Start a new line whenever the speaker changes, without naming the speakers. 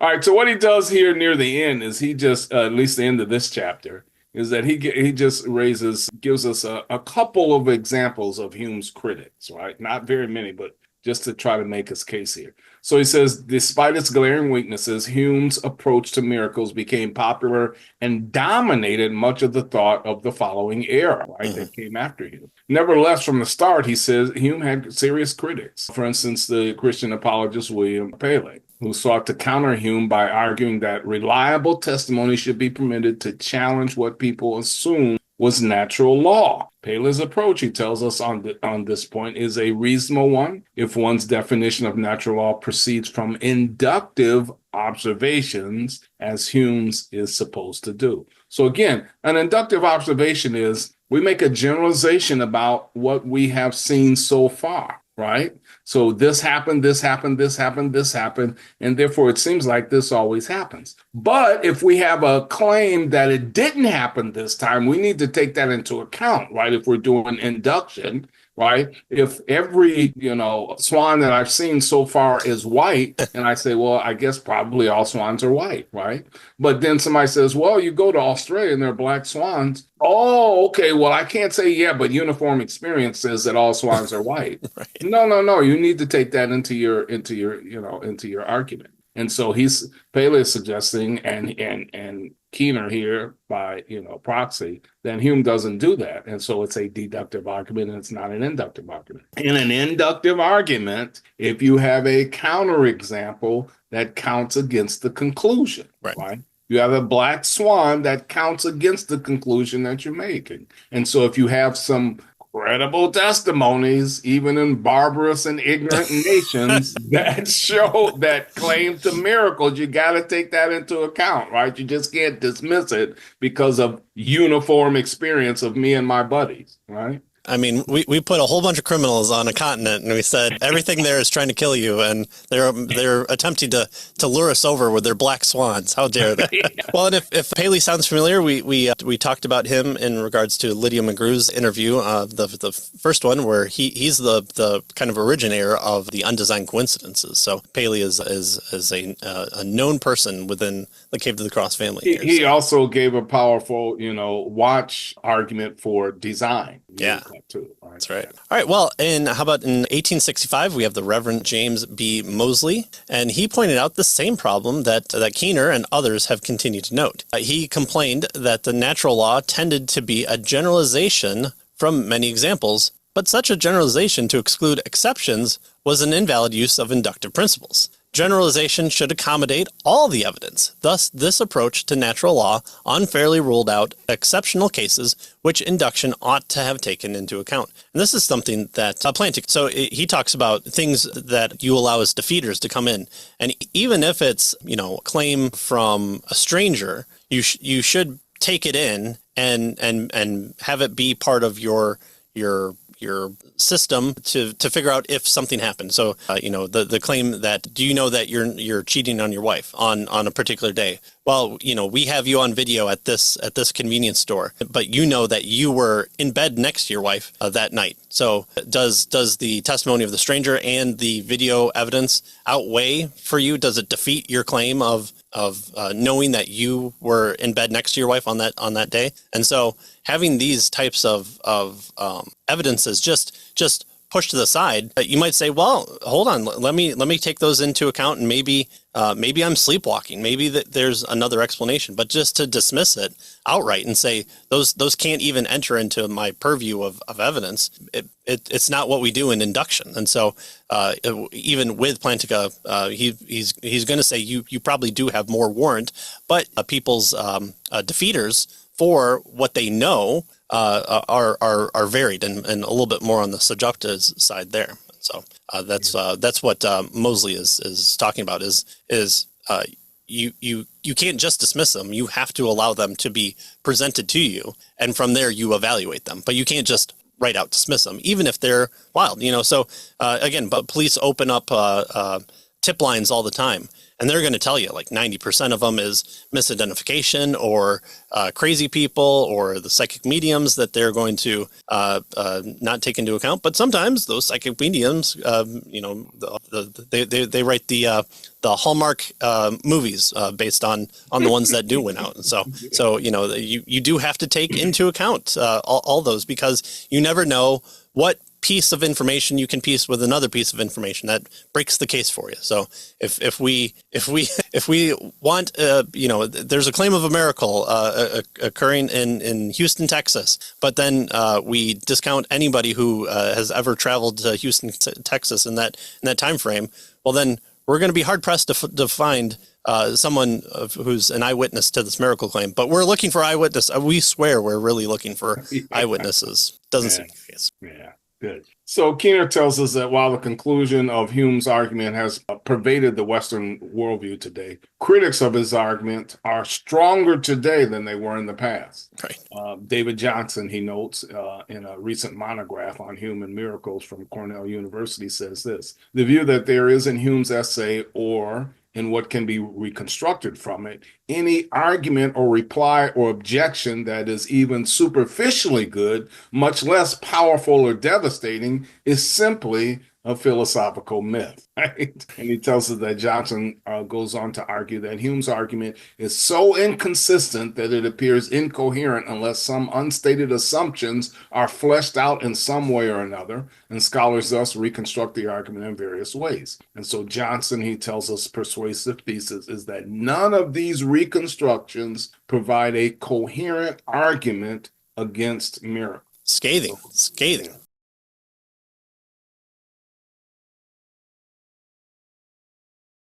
All right, so what he does here near the end is he just, at least the end of this chapter, is that he just gives us a couple of examples of Hume's critics, right? Not very many, but just to try to make his case here. So he says, despite its glaring weaknesses, Hume's approach to miracles became popular and dominated much of the thought of the following era, right, that came after Hume. Nevertheless, from the start, he says Hume had serious critics. For instance, the Christian apologist William Paley, who sought to counter Hume by arguing that reliable testimony should be permitted to challenge what people assume was natural law. Paley's approach, he tells us on this point, is a reasonable one if one's definition of natural law proceeds from inductive observations, as Hume's is supposed to do. So again, an inductive observation is we make a generalization about what we have seen so far, right? So this happened, this happened, this happened, this happened, and therefore it seems like this always happens. But if we have a claim that it didn't happen this time, we need to take that into account, right? If we're doing induction, right? If every, swan that I've seen so far is white, and I say, well, I guess probably all swans are white, right? But then somebody says, well, you go to Australia and there are black swans. Oh, okay. Well, I can't say, yeah, but uniform experience says that all swans are white.
Right.
No. You need to take that into your argument. And so Paley is suggesting, and Keener here by proxy, that Hume doesn't do that, and so it's a deductive argument, and it's not an inductive argument. In an inductive argument, if you have a counterexample that counts against the conclusion, right? You have a black swan that counts against the conclusion that you're making, and so if you have some credible testimonies, even in barbarous and ignorant nations, that claim to miracles, you got to take that into account, right? You just can't dismiss it because of uniform experience of me and my buddies, right?
I mean, we put a whole bunch of criminals on a continent, and we said everything there is trying to kill you, and they're attempting to lure us over with their black swans. How dare they? Well, and if Paley sounds familiar, we talked about him in regards to Lydia McGrew's interview, the first one, where he's the kind of originator of the undesigned coincidences. So Paley is a known person within the Cave to the Cross family.
He also gave a powerful, watch argument for design.
Yeah.
Too, right?
That's right. All right. Well, how about in 1865, we have the Reverend James B. Mozley, and he pointed out the same problem that Keener and others have continued to note. He complained that the natural law tended to be a generalization from many examples, but such a generalization to exclude exceptions was an invalid use of inductive principles. Generalization should accommodate all the evidence. Thus, this approach to natural law unfairly ruled out exceptional cases which induction ought to have taken into account. And this is something that Plantinga, so he talks about things that you allow as defeaters to come in. And even if it's, a claim from a stranger, you should take it in and have it be part of your system to figure out if something happened. So, the claim that, do you know that you're cheating on your wife on a particular day? Well, we have you on video at this convenience store, but you know that you were in bed next to your wife that night. So does the testimony of the stranger and the video evidence outweigh for you? Does it defeat your claim of knowing that you were in bed next to your wife on that day? And so having these types of evidences just pushed to the side, you might say, well, hold on, let me take those into account, and maybe I'm sleepwalking. Maybe there's another explanation. But just to dismiss it outright and say those can't even enter into my purview of evidence, it's not what we do in induction. And so even with Plantinga, he's going to say you probably do have more warrant, but people's defeaters for what they know are varied and a little bit more on the subjective side there. So that's what Mozley is talking about is you can't just dismiss them. You have to allow them to be presented to you, and from there you evaluate them. But you can't just right out dismiss them, even if they're wild. So again, but police open up tip lines all the time. And they're going to tell you like 90% of them is misidentification or crazy people or the psychic mediums that they're going to not take into account. But sometimes those psychic mediums, they write the Hallmark movies based on the ones that do win out. And so you do have to take into account all those, because you never know what piece of information you can piece with another piece of information that breaks the case for you. So if we want, there's a claim of a miracle occurring in Houston, Texas, but then we discount anybody who has ever traveled to Houston, Texas in that time frame. Well, then we're going to be hard pressed to find someone who's an eyewitness to this miracle claim. But we're looking for eyewitness. We swear we're really looking for eyewitnesses. Doesn't seem the case.
Yeah. Good. So Keener tells us that while the conclusion of Hume's argument has pervaded the Western worldview today, critics of his argument are stronger today than they were in the past.
Right.
David Johnson, he notes in a recent monograph on Hume and miracles from Cornell University, says this: the view that there is in Hume's essay, or in what can be reconstructed from it, any argument or reply or objection that is even superficially good, much less powerful or devastating, is simply a philosophical myth, right? And he tells us that Johnson goes on to argue that Hume's argument is so inconsistent that it appears incoherent unless some unstated assumptions are fleshed out in some way or another, and scholars thus reconstruct the argument in various ways. And so Johnson, he tells us, persuasive thesis is that none of these reconstructions provide a coherent argument against miracles.
Scathing.